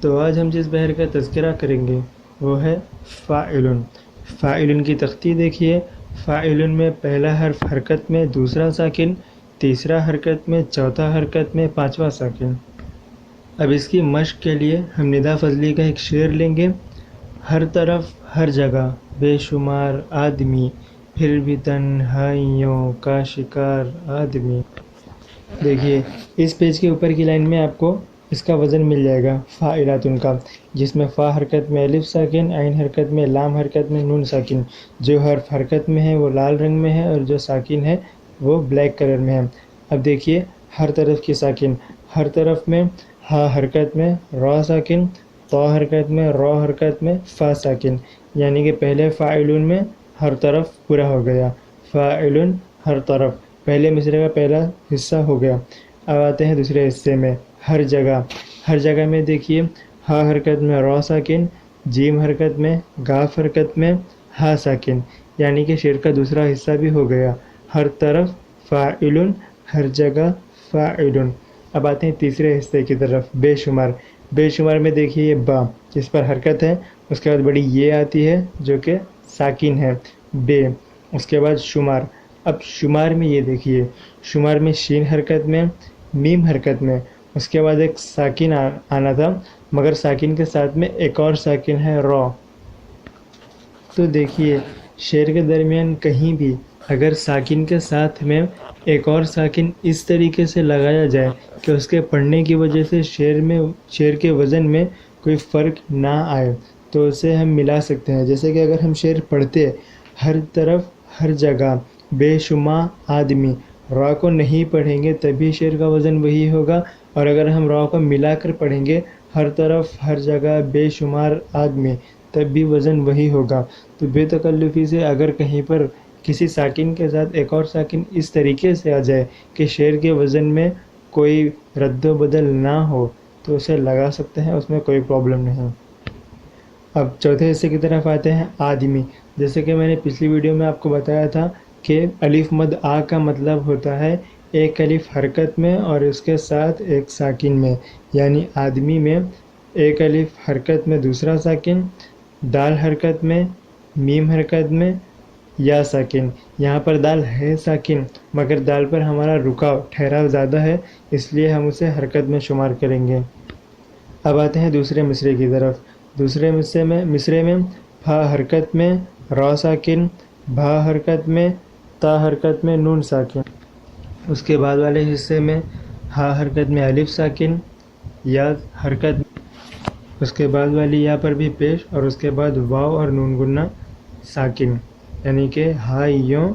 تو آج ہم جس بحر کا تذکرہ کریں گے وہ ہے فاعلن۔ فاعلن کی تختی دیکھیے، فاعلن میں پہلا حرف حرکت میں، دوسرا ساکن، تیسرا حرکت میں، چوتھا حرکت میں، پانچواں ساکن۔ اب اس کی مشق کے لیے ہم ندا فضلی کا ایک شعر لیں گے۔ ہر طرف ہر جگہ بے شمار آدمی، پھر بھی تنہائیوں کا شکار آدمی۔ دیکھیے اس پیج کے اوپر کی لائن میں آپ کو اس کا وزن مل جائے گا فاعلاتن کا، جس میں فا حرکت میں، الف ساکن، عین حرکت میں، لام حرکت میں، نون ساکن۔ جو حرف حرکت میں ہے وہ لال رنگ میں ہے اور جو ساکن ہے وہ بلیک کلر میں ہے۔ اب دیکھیے ہر طرف کی ساکن، ہر طرف میں ہا حرکت میں، را ساکن، طا حرکت میں، را حرکت میں، فا ساکن، یعنی کہ پہلے فاعلن میں ہر طرف پورا ہو گیا، فاعلن ہر طرف، پہلے مصرعے کا پہلا حصہ ہو گیا۔ اب آتے ہیں دوسرے حصے میں، ہر جگہ۔ ہر جگہ میں دیکھیے ہا حرکت میں را ساکن، جیم حرکت میں، گاف حرکت میں، ہا ساکن، یعنی کہ شعر کا دوسرا حصہ بھی ہو گیا، ہر طرف فاعلن، ہر جگہ فاعلن۔ اب آتے ہیں تیسرے حصے کی طرف، بے شمار۔ بے شمار میں دیکھیے یہ با جس پر حرکت ہے، اس کے بعد بڑی یہ آتی ہے جو کہ ساکن ہے، بے، اس کے بعد شمار۔ اب شمار میں یہ دیکھیے، شمار میں شین حرکت میں، میم حرکت میں، اس کے بعد ایک ساکن آنا تھا، مگر ساکن کے ساتھ میں ایک اور ساکن ہے، را۔ تو دیکھیے شعر کے درمیان کہیں بھی اگر ساکن کے ساتھ میں ایک اور ساکن اس طریقے سے لگایا جائے کہ اس کے پڑھنے کی وجہ سے شعر کے وزن میں کوئی فرق نہ آئے تو اسے ہم ملا سکتے ہیں۔ جیسے کہ اگر ہم شعر پڑھتے ہر طرف ہر جگہ بے شمار آدمی، را کو نہیں پڑھیں گے تبھی شعر کا وزن وہی ہوگا، اور اگر ہم را کو ملا کر پڑھیں گے ہر طرف ہر جگہ بے شمار آدمی، تب بھی وزن وہی ہوگا۔ تو بے تکلفی سے اگر کہیں پر کسی ساکن کے ساتھ ایک اور ساکن اس طریقے سے آ جائے کہ شعر کے وزن میں کوئی رد و بدل نہ ہو تو اسے لگا سکتے ہیں، اس میں کوئی پرابلم نہیں۔ اب چوتھے حصے کی طرف آتے ہیں، آدمی۔ جیسے کہ میں نے پچھلی ویڈیو میں آپ کو بتایا تھا کہ الف مد آ کا مطلب ہوتا ہے ایک الف حرکت میں اور اس کے ساتھ ایک ساکن میں، یعنی آدمی میں ایک الف حرکت میں دوسرا ساکن، دال حرکت میں، میم حرکت میں، یا ساکن۔ یہاں پر دال ہے ساکن مگر دال پر ہمارا رکاو ٹھہراؤ زیادہ ہے، اس لیے ہم اسے حرکت میں شمار کریں گے۔ اب آتے ہیں دوسرے مصرعے کی طرف۔ دوسرے مصرعے میں پھا حرکت میں، را ساکن، بھا حرکت میں، تا حرکت میں، نون ساکن۔ اس کے بعد والے حصے میں ہا حرکت میں الف ساکن، یا حرکت میں، اس کے بعد والی یا پر بھی پیش، اور اس کے بعد واو اور نون گنہ ساکن، یعنی کہ ہائیوں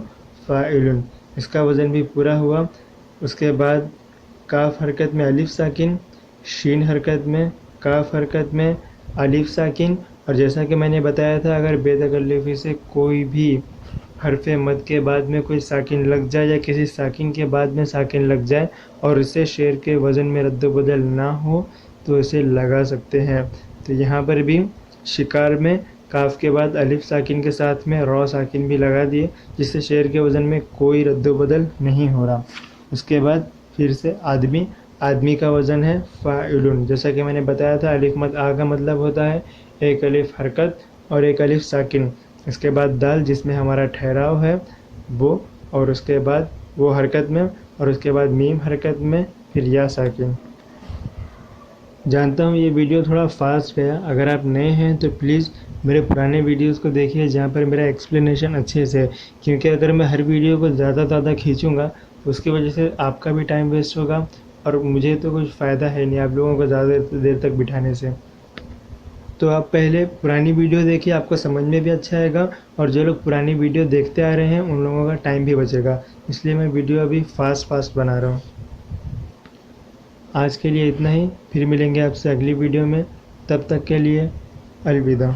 فاعلن، اس کا وزن بھی پورا ہوا۔ اس کے بعد کاف حرکت میں الف ساکن، شین حرکت میں، کاف حرکت میں، الف ساکن، اور جیسا کہ میں نے بتایا تھا اگر بے تکلفی سے کوئی بھی حرف مد کے بعد میں کوئی ساکن لگ جائے یا کسی ساکن کے بعد میں ساکن لگ جائے اور اس سے شعر کے وزن میں رد و بدل نہ ہو تو اسے لگا سکتے ہیں۔ تو یہاں پر بھی شکار میں کاف کے بعد الف ساکن کے ساتھ میں را ساکن بھی لگا دیے، جس سے شعر کے وزن میں کوئی رد و بدل نہیں ہو رہا۔ اس کے بعد پھر سے آدمی۔ آدمی کا وزن ہے فاعلن، جیسا کہ میں نے بتایا تھا الف مد آ کا مطلب ہوتا ہے ایک الف حرکت اور ایک الف ساکن، اس کے بعد دال جس میں ہمارا ٹھہراؤ ہے وہ، اور اس کے بعد وہ حرکت میں، اور اس کے بعد میم حرکت میں، پھر یا ساکن۔ جانتا ہوں یہ ویڈیو تھوڑا فاسٹ گیا، اگر آپ نئے ہیں تو پلیز میرے پرانے ویڈیوز کو دیکھیے جہاں پر میرا ایکسپلینیشن اچھے سے ہے، کیونکہ اگر میں ہر ویڈیو کو زیادہ کھینچوں گا تو اس کی وجہ سے آپ کا بھی ٹائم ویسٹ ہوگا اور مجھے تو کچھ فائدہ ہے نہیں آپ لوگوں کو زیادہ دیر تک بٹھانے سے۔ تو آپ پہلے پرانی ویڈیو دیکھیے، آپ کو سمجھ میں بھی اچھا آئے گا، اور جو لوگ پرانی ویڈیو دیکھتے آ رہے ہیں ان لوگوں کا ٹائم بھی بچے گا، اس لیے میں ویڈیو ابھی فاسٹ بنا رہا ہوں۔ آج کے لیے اتنا ہی، پھر ملیں گے آپ سے اگلی ویڈیو میں، تب تک کے لیے الوداع۔